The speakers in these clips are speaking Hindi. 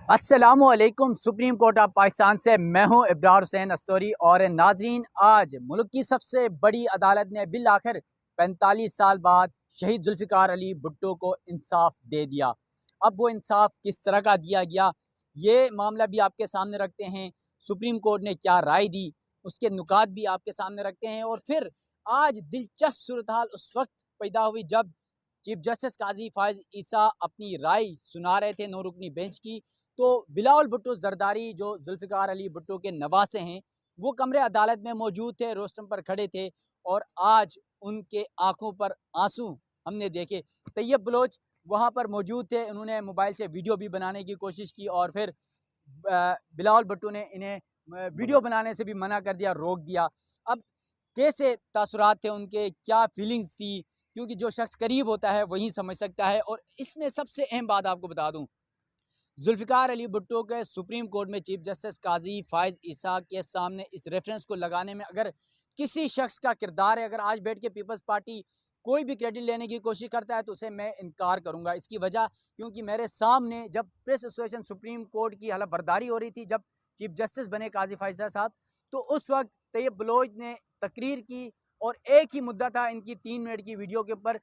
अस्सलामुअलैकुम। सुप्रीम कोर्ट ऑफ पाकिस्तान से मैं हूं इब्रार हुसैन अस्तोरी। और नाजरीन, आज मुल्क की सबसे बड़ी अदालत ने बिल आखिर 45 साल बाद शहीद जुल्फ़िकार अली भुट्टो को इंसाफ दे दिया। अब वो इंसाफ किस तरह का दिया गया, ये मामला भी आपके सामने रखते हैं। सुप्रीम कोर्ट ने क्या राय दी, उसके नुकात भी आपके सामने रखते हैं। और फिर आज दिलचस्प सूरत हाल उस वक्त पैदा हुई जब चीफ जस्टिस काजी फायज ईसा अपनी राय सुना रहे थे नौ रुकनी बेंच की। तो बिलावल भुट्टो जरदारी, जो जुल्फ़िकार अली भुट्टो के नवासे हैं, वो कमरे अदालत में मौजूद थे, रोस्टम पर खड़े थे। और आज उनके आंखों पर आंसू हमने देखे। तैयब बलोच वहाँ पर मौजूद थे, उन्होंने मोबाइल से वीडियो भी बनाने की कोशिश की और फिर बिलावल भुट्टो ने इन्हें वीडियो बनाने से भी मना कर दिया, रोक दिया। अब कैसे तासुरात थे उनके, क्या फीलिंग्स थी, क्योंकि जो शख्स करीब होता है वही समझ सकता है। और इसमें सबसे अहम बात आपको बता दूं, जुल्फ़िकार अली भुट्टो के सुप्रीम कोर्ट में चीफ जस्टिस काजी फायज ईसा के सामने इस रेफरेंस को लगाने में अगर किसी शख्स का किरदार है, अगर आज बैठ के पीपल्स पार्टी कोई भी क्रेडिट लेने की कोशिश करता है तो उसे मैं इनकार करूंगा। इसकी वजह, क्योंकि मेरे सामने जब प्रेस एसोसिएशन सुप्रीम कोर्ट की हलफ बर्दारी हो रही थी, जब चीफ जस्टिस बने काजी फायज साहब, तो उस वक्त तैयब बलोच ने तकरीर की और एक ही मुद्दा था इनकी 3 मिनट की वीडियो के ऊपर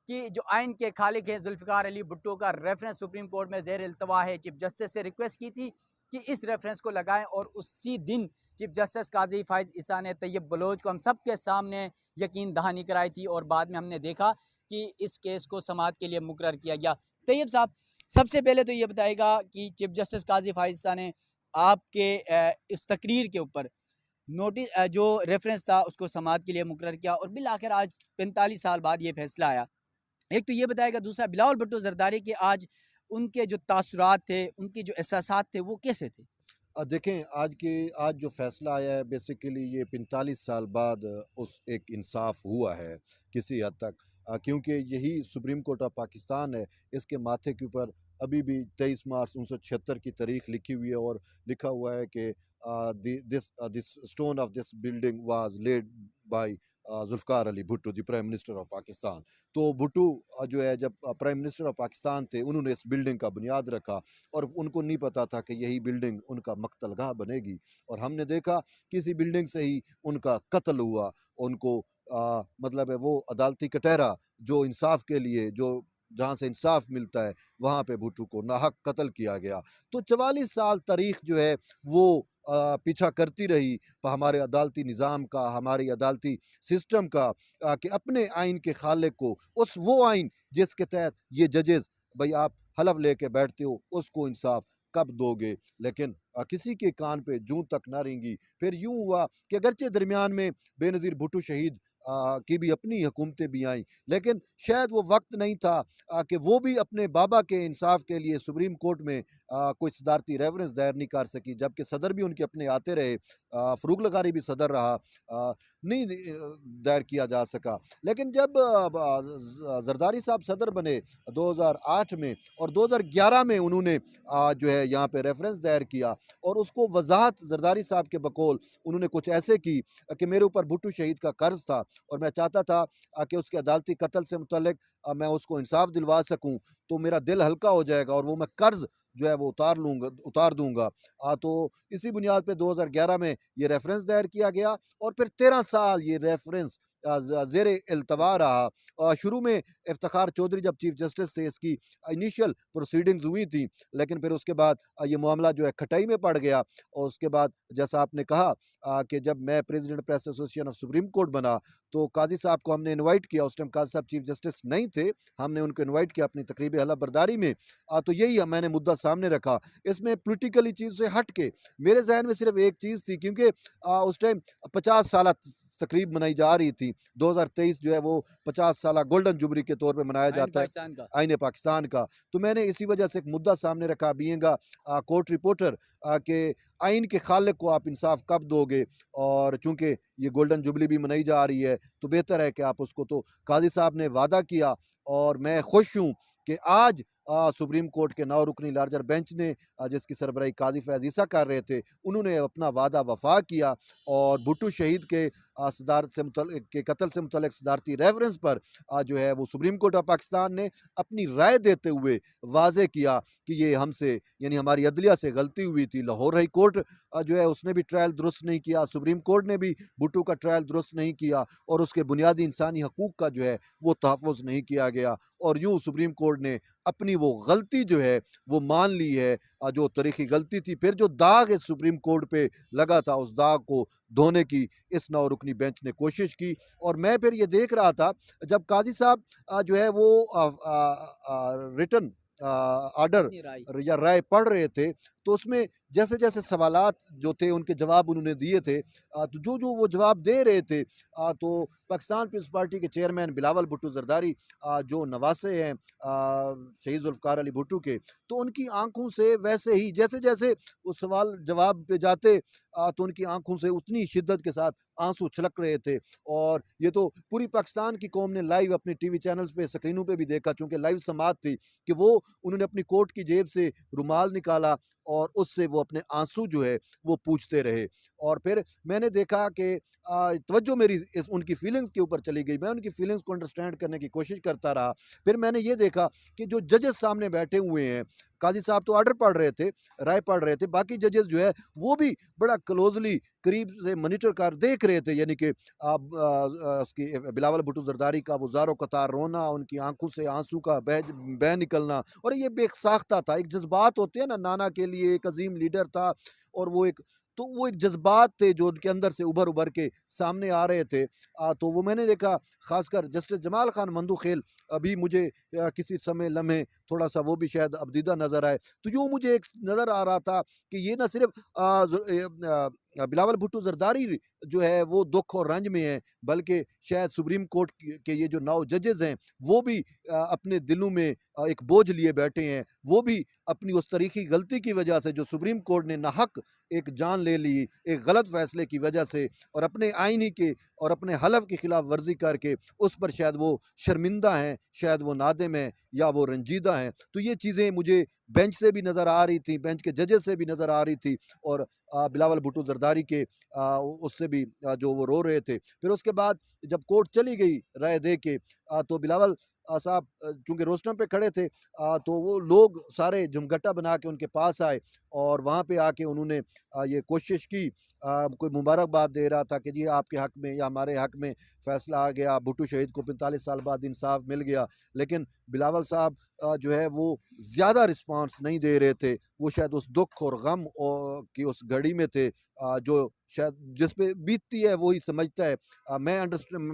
कि जो आइन के खालिक है जुल्फ़िकार अली भुट्टो का रेफरेंस सुप्रीम कोर्ट में ज़ेर इल्तवा है। चीफ जस्टिस से रिक्वेस्ट की थी कि इस रेफरेंस को लगाएं और उसी दिन चीफ जस्टिस काजी फायज ईसा ने तैयब बलोच को हम सब के सामने यकीन दहानी कराई थी। और बाद में हमने देखा कि इस केस को समाअत के लिए मुकर्रर किया गया। तैयब साहब, सबसे पहले तो ये बताएगा कि चीफ जस्टिस काजी फायज ईसा ने आपके इस तकरीर के ऊपर नोटिस, जो रेफरेंस था, उसको समाअत के लिए मुकर्रर किया और बिल आखिर आज 45 साल बाद ये फैसला आया। एक तो ये बताएगा, दूसरा बिलावल भुट्टो जरदारी के आज उनके जो तासुरात थे, उनके जो एहसासात थे, वो कैसे थे? देखें, आज जो फ़ैसला आया है बेसिकली ये 45 साल बाद उस एक इंसाफ हुआ है किसी हद तक, क्योंकि यही सुप्रीम कोर्ट ऑफ पाकिस्तान है। इसके माथे के ऊपर अभी भी 23 मार्च 1976 की तारीख लिखी हुई है और लिखा हुआ है कि this stone of this building was laid by Zulfikar Ali Bhutto, the prime minister of Pakistan. तो भुट्टो जो है, जब प्राइम मिनिस्टर ऑफ पाकिस्तान थे, उन्होंने इस बिल्डिंग का बुनियाद रखा और उनको नहीं पता था कि यही बिल्डिंग उनका मकतलगाह बनेगी। और हमने देखा कि इसी बिल्डिंग से ही उनका कत्ल हुआ। उनको मतलब है वो अदालती कटहरा जो इंसाफ के लिए, जो जहाँ से इंसाफ मिलता है, वहाँ पे भुट्टो को नाहक कत्ल किया गया। तो 44 साल तारीख जो है वो पीछा करती रही हमारे अदालती निज़ाम का, हमारी अदालती सिस्टम का, कि अपने आइन के खालिक को, उस वो आइन जिसके तहत ये जजेस, भाई आप हलफ लेके बैठते हो, उसको इंसाफ कब दोगे। लेकिन किसी के कान पे जूं तक ना रेंगी। फिर यूं हुआ कि अगरचे दरमियान में बेनज़ीर भुट्टो शहीद की भी अपनी हुकूमतें भी आईं, लेकिन शायद वो वक्त नहीं था कि वो भी अपने बाबा के इंसाफ के लिए सुप्रीम कोर्ट में कोई सदारती रेफरेंस दायर नहीं कर सकी, जबकि सदर भी उनके अपने आते रहे। फ़रूक लगारी भी सदर रहा, नहीं दायर किया जा सका। लेकिन जब जरदारी साहब सदर बने 2008 में और 2011 में उन्होंने जो है यहाँ पे रेफरेंस दायर किया और उसको वजाहत जरदारी साहब के बकौल उन्होंने कुछ ऐसे की कि मेरे ऊपर भुट्टो शहीद का कर्ज था और मैं चाहता था कि उसके अदालती कत्ल से मुतल्लिक मैं उसको इंसाफ दिलवा सकूं, तो मेरा दिल हल्का हो जाएगा और वो मैं कर्ज जो है वो उतार दूंगा। तो इसी बुनियाद पे 2011 में ये रेफरेंस दायर किया गया और फिर 13 साल ये रेफरेंस ज़ेर इल्तवा रहा। शुरू में इफ्तिखार चौधरी जब चीफ जस्टिस थे, इसकी इनिशियल प्रोसीडिंग्स हुई थी, लेकिन फिर उसके बाद ये मामला जो है खटाई में पड़ गया। और उसके बाद जैसा आपने कहा कि जब मैं president press association of supreme court बना तो काजी साहब को हमने इनवाइट किया। उस टाइम काजी साहब चीफ जस्टिस नहीं थे, हमने उनको इनवाइट किया अपनी तकरीब हलफ बर्दारी में। तो यही मैंने मुद्दा सामने रखा। इसमें पोलिटिकली चीज़ से हट के मेरे जहन में सिर्फ एक चीज़ थी, क्योंकि उस टाइम 50 साल तकरीब मनाई जा रही थी। 2023 जो है वो 50 साल गोल्डन जुबली के तौर पे मनाया जाता है, आइन पाकिस्तान का। तो मैंने इसी वजह से एक मुद्दा सामने रखा, बीइंग कोर्ट रिपोर्टर, कि आइन के खालिक को आप इंसाफ कब दोगे। और चूँकि ये गोल्डन जुबली भी मनाई जा रही है तो बेहतर है कि आप उसको, तो काजी साहब ने वादा किया और मैं खुश हूँ कि आज सुप्रीम कोर्ट के 9 रुकनी लार्जर बेंच ने जिसकी सरबराही काजी फैज़ ईसा कर रहे थे, उन्होंने अपना वादा वफ़ा किया और भुट्टो शहीद के सदारत से के कत्ल से मुतल्लिक़ सदारती रेफरेंस पर जो है वो सुप्रीम कोर्ट ऑफ पाकिस्तान ने अपनी राय देते हुए वाज़ेह किया कि ये हमसे यानी हमारी अदलिया से गलती हुई थी। लाहौर हाई कोर्ट जो है उसने भी ट्रायल दुरुस्त नहीं किया, सुप्रीम कोर्ट ने भी भुट्टो का ट्रायल दुरुस्त नहीं किया और उसके बुनियादी इंसानी हकूक़ का जो है वो तहफ़्फ़ुज़ नहीं किया गया और यूँ सुप्रीम कोर्ट ने अपनी वो गलती जो है वो मान ली है, जो तारीख़ी गलती थी। फिर जो दाग इस सुप्रीम कोर्ट पे लगा था, उस दाग को धोने की इस 9 रुकनी बेंच ने कोशिश की और मैं फिर ये देख रहा था जब काज़ी साहब जो है वो रिटन ऑर्डर या राय पढ़ रहे थे, तो उसमें जैसे-जैसे सवालात जो थे उनके जवाब उन्होंने दिए थे, तो जो-जो वो जवाब दे रहे थे, तो पाकिस्तान पीपल्स पार्टी के चेयरमैन बिलावल भुट्टो ज़रदारी जो नवासे हैं शहीद ज़ुल्फ़िकार अली भुट्टो के, तो उनकी आँखों से वैसे ही जैसे-जैसे वो सवाल जवाब पे जाते तो उनकी आँखों से उतनी शिद्दत के साथ आंसू छलक रहे थे और ये तो पूरी पाकिस्तान की कौम ने लाइव अपने टीवी चैनल्स पे स्क्रीनों पे भी देखा, चूँकि लाइव समाअत थी कि वो उन्होंने अपनी कोट की जेब से रुमाल निकाला और उससे वो अपने आंसू जो है वो पूछते रहे और फिर मैंने देखा कि तवज्जो मेरी इस उनकी फीलिंग्स के ऊपर चली गई। मैं उनकी फीलिंग्स को अंडरस्टैंड करने की कोशिश करता रहा। फिर मैंने ये देखा कि जो जजेस सामने बैठे हुए हैं, काजी साहब तो ऑर्डर पढ़ रहे थे, राय पढ़ रहे थे, बाकी जजेस जो है वो भी बड़ा क्लोजली करीब से मॉनिटर कर देख रहे थे, यानी कि उसकी बिलावल भुट्टो ज़रदारी का वो ज़ारो कतार रोना, उनकी आंखों से आंसू का बह निकलना और ये बेसाख्ता था। एक जज्बात होते हैं ना, नाना के लिए एक अजीम लीडर था और वो एक जज्बात थे जो उनके अंदर से उभर के सामने आ रहे थे। तो वो मैंने देखा ख़ासकर जस्टिस जमाल खान मंदूखेल अभी मुझे किसी समय लम्हे थोड़ा सा वो भी शायद अबदीदा नज़र आए, तो यूँ मुझे एक नज़र आ रहा था कि ये ना सिर्फ बिलावल भुट्टो ज़रदारी जो है वो दुख और रंज में है, बल्कि शायद सुप्रीम कोर्ट के ये जो 9 जजेस हैं वो भी अपने दिलों में एक बोझ लिए बैठे हैं। वो भी अपनी उस तारीख़ी गलती की वजह से जो सुप्रीम कोर्ट ने नाहक एक जान ले ली, एक गलत फ़ैसले की वजह से और अपने आईनी के और अपने हलफ की खिलाफ वर्जी करके उस पर शायद वो शर्मिंदा हैं, शायद वो नादिम हैं या वो रंजीदा हैं। तो ये चीज़ें मुझे बेंच से भी नज़र आ रही थी, बेंच के जजेस से भी नज़र आ रही थी और बिलावल भुट्टो ज़रदारी के उससे भी जो वो रो रहे थे। फिर उसके बाद जब कोर्ट चली गई राय दे के, तो बिलावल साहब चूँकि रोस्टम पे खड़े थे, तो वो लोग सारे जमघटा बना के उनके पास आए और वहाँ पे आके उन्होंने ये कोशिश की, कोई मुबारकबाद दे रहा था कि जी आपके हक़ में या हमारे हक़ में फ़ैसला आ गया, भुट्टो शहीद को 45 साल बाद इंसाफ मिल गया। लेकिन बिलावल साहब जो है वो ज़्यादा रिस्पॉन्स नहीं दे रहे थे, वो शायद उस दुख और गम की उस घड़ी में थे, जो शायद जिस पे बीतती है वो ही समझता है। मैं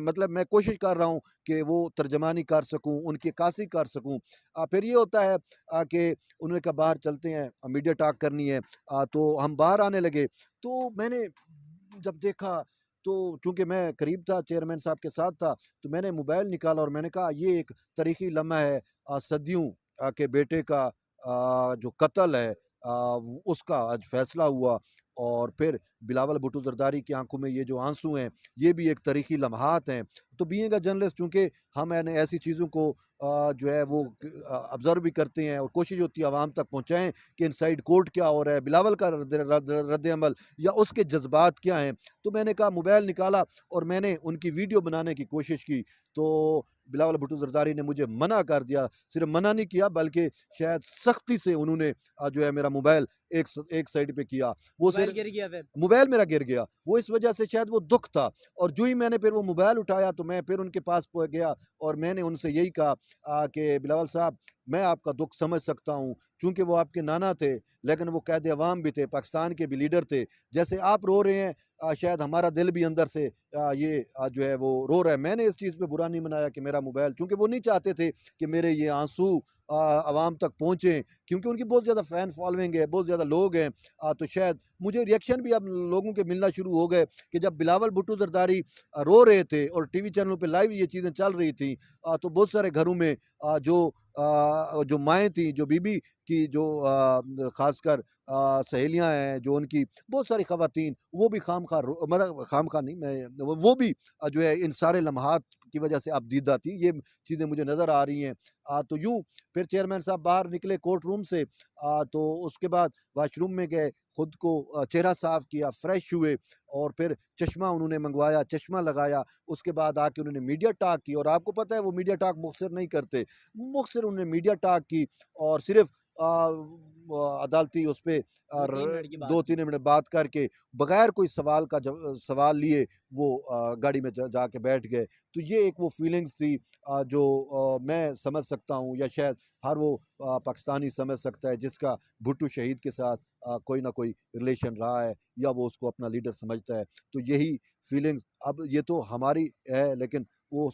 मतलब मैं कोशिश कर रहा हूँ कि वो तर्जमानी कर सकूँ, उनकी अक्कासी कर सकूँ। फिर ये होता है कि उन्होंने कहा बाहर चलते हैं, मीडिया टॉक करनी है, तो हम बाहर आने लगे। तो मैंने जब देखा तो चूँकि मैं करीब था, चेयरमैन साहब के साथ था, तो मैंने मोबाइल निकाला और मैंने कहा ये एक तारीख़ी लम्हा है, सदियों के बेटे का जो कत्ल है उसका आज फ़ैसला हुआ और फिर बिलावल भुट्टो ज़रदारी की आंखों में ये जो आंसू हैं, ये भी एक तारीख़ी लम्हात हैं। तो बीइंग अ जर्नलिस्ट चूँकि हम ऐसी चीज़ों को जो है वो ऑब्ज़र्व भी करते हैं और कोशिश होती है आवाम तक पहुँचाएँ कि इनसाइड कोर्ट क्या हो रहा है, बिलावल का रद्द-ए-अमल या उसके जज़्बात क्या हैं। तो मैंने कहा मोबाइल निकाला और मैंने उनकी वीडियो बनाने की कोशिश की, तो बिलावल भुट्टो ज़रदारी ने मुझे मना कर दिया। सिर्फ़ मना नहीं किया बल्कि शायद सख्ती से उन्होंने जो है मेरा मोबाइल एक साइड पे किया। वो मोबाइल गिर गया फिर? मोबाइल मेरा गिर गया। वो इस वजह से शायद वो दुःख था और जो ही मैंने फिर वो मोबाइल उठाया तो मैं फिर उनके पास गया और मैंने उनसे यही कहा कि बिलावल साहब मैं आपका दुःख समझ सकता हूँ, चूँकि वो आपके नाना थे, लेकिन वो क़ायद अवाम भी थे, पाकिस्तान के भी लीडर थे। जैसे आप रो रहे हैं शायद हमारा दिल भी अंदर से ये जो है वो रो रहा है। मैंने इस चीज़ पे बुरा नहीं मनाया कि मेरा मोबाइल, चूँकि वो नहीं चाहते थे कि मेरे ये आंसू आवाम तक पहुँचे, क्योंकि उनकी बहुत ज़्यादा फ़ैन फॉलोइंग है, बहुत ज़्यादा लोग हैं। तो शायद मुझे रिएक्शन भी अब लोगों के मिलना शुरू हो गए कि जब बिलावल भुट्टो ज़रदारी रो रहे थे और टीवी चैनलों पे लाइव ये चीज़ें चल रही थी, तो बहुत सारे घरों में जो माएँ थीं, जो बीबी की जो ख़ासकर सहेलियाँ हैं, जो उनकी बहुत सारी ख़वातीन, वो भी खामख़ा मतलब खामख़ा नहीं, मैं वो भी जो है इन सारे लम्हात की वजह से आपदीदा थी। ये चीज़ें मुझे नज़र आ रही हैं। तो यूँ फिर चेयरमैन साहब बाहर निकले कोर्ट रूम से, तो उसके बाद वॉशरूम में गए, खुद को चेहरा साफ़ किया, फ्रेश हुए और फिर चश्मा उन्होंने मंगवाया, चश्मा लगाया। उसके बाद आके उन्होंने मीडिया टॉक की और आपको पता है वो मीडिया टॉक मुखसिर नहीं करते। मुखसिर उन्होंने मीडिया टॉक की और सिर्फ़ अदालती उस पे 2-3 मिनट की बात की। 2-3 मिनट बात करके बगैर कोई सवाल लिए वो गाड़ी में जाके बैठ गए। तो ये एक वो फीलिंग्स थी जो मैं समझ सकता हूँ या शायद हर वो पाकिस्तानी समझ सकता है जिसका भुट्टो शहीद के साथ कोई ना कोई रिलेशन रहा है या वो उसको अपना लीडर समझता है। तो यही फीलिंग्स अब ये तो हमारी है, लेकिन वो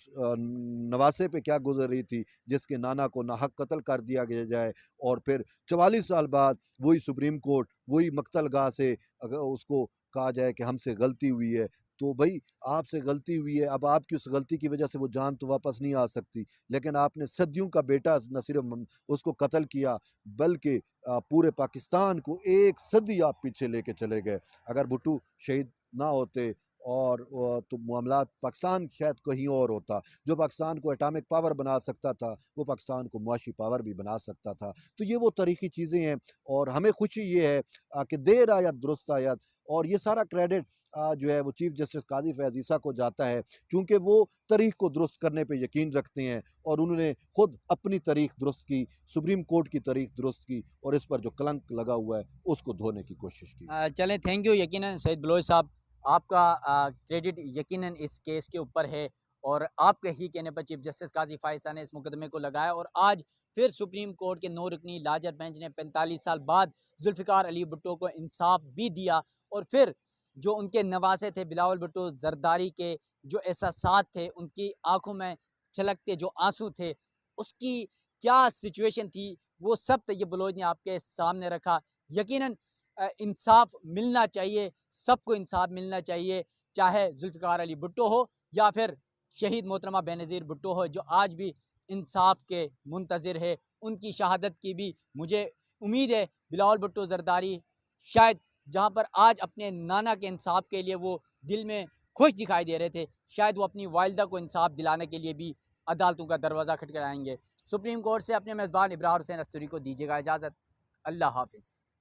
नवासे पे क्या गुज़र रही थी जिसके नाना को नाहक कत्ल कर दिया गया जाए और फिर 44 साल बाद वही सुप्रीम कोर्ट, वही मक़तलगाह से अगर उसको कहा जाए कि हमसे गलती हुई है, तो भई आपसे गलती हुई है, अब आपकी उस गलती की वजह से वो जान तो वापस नहीं आ सकती। लेकिन आपने सदियों का बेटा न सिर्फ़ उसको कत्ल किया, बल्कि पूरे पाकिस्तान को 1 सदी आप पीछे लेके चले गए। अगर भुट्टो शहीद ना होते और तो मामलात पाकिस्तान शायद कहीं और होता। जो पाकिस्तान को एटॉमिक पावर बना सकता था, वो पाकिस्तान को मुआशी पावर भी बना सकता था। तो ये वो तारीख़ी चीज़ें हैं और हमें खुशी ये है कि देर आयत दुरुस्त आयत और ये सारा क्रेडिट जो है वो चीफ़ जस्टिस काज़ी फैज़ ईसा को जाता है, चूँकि वो तारीख़ को दुरुस्त करने पे यकीन रखते हैं और उन्होंने खुद अपनी तारीख़ दुरुस्त की, सुप्रीम कोर्ट की तारीख़ दुरुस्त की और इस पर जो कलंक लगा हुआ है, उसको धोने की कोशिश की। चलें, थैंक यू। यकीनन सईद बलोच साहब, आपका क्रेडिट यकीनन इस केस के ऊपर है और आपके ही कहने पर चीफ जस्टिस काजी फायसा ने इस मुकदमे को लगाया और आज फिर सुप्रीम कोर्ट के 9 रुकनी लाजर बेंच ने 45 साल बाद जुल्फ़िकार अली भुट्टो को इंसाफ भी दिया और फिर जो उनके नवासे थे बिलावल भुट्टो जरदारी के, जो एहसासात थे, उनकी आंखों में छलकते जो आंसू थे, उसकी क्या सिचुएशन थी, वो सब तैयब बलोच ने आपके सामने रखा। यकीनन इंसाफ मिलना चाहिए, सबको इंसाफ मिलना चाहिए, चाहे जुल्फ़िकार अली भुट्टो हो या फिर शहीद मोहतरमा बेनज़ीर भुट्टो हो, जो आज भी इंसाफ के मुंतज़िर है। उनकी शहादत की भी मुझे उम्मीद है। बिलावल भुट्टो ज़रदारी शायद जहाँ पर आज अपने नाना के इंसाफ के लिए वो दिल में खुश दिखाई दे रहे थे, शायद वो अपनी वालिदा को इंसाफ दिलाने के लिए भी अदालतों का दरवाज़ा खटखटाएँगे। सुप्रीम कोर्ट से अपने मेज़बान इब्रार हुसैन अस्तूरी को दीजिएगा इजाज़त। अल्लाह हाफ़िज़।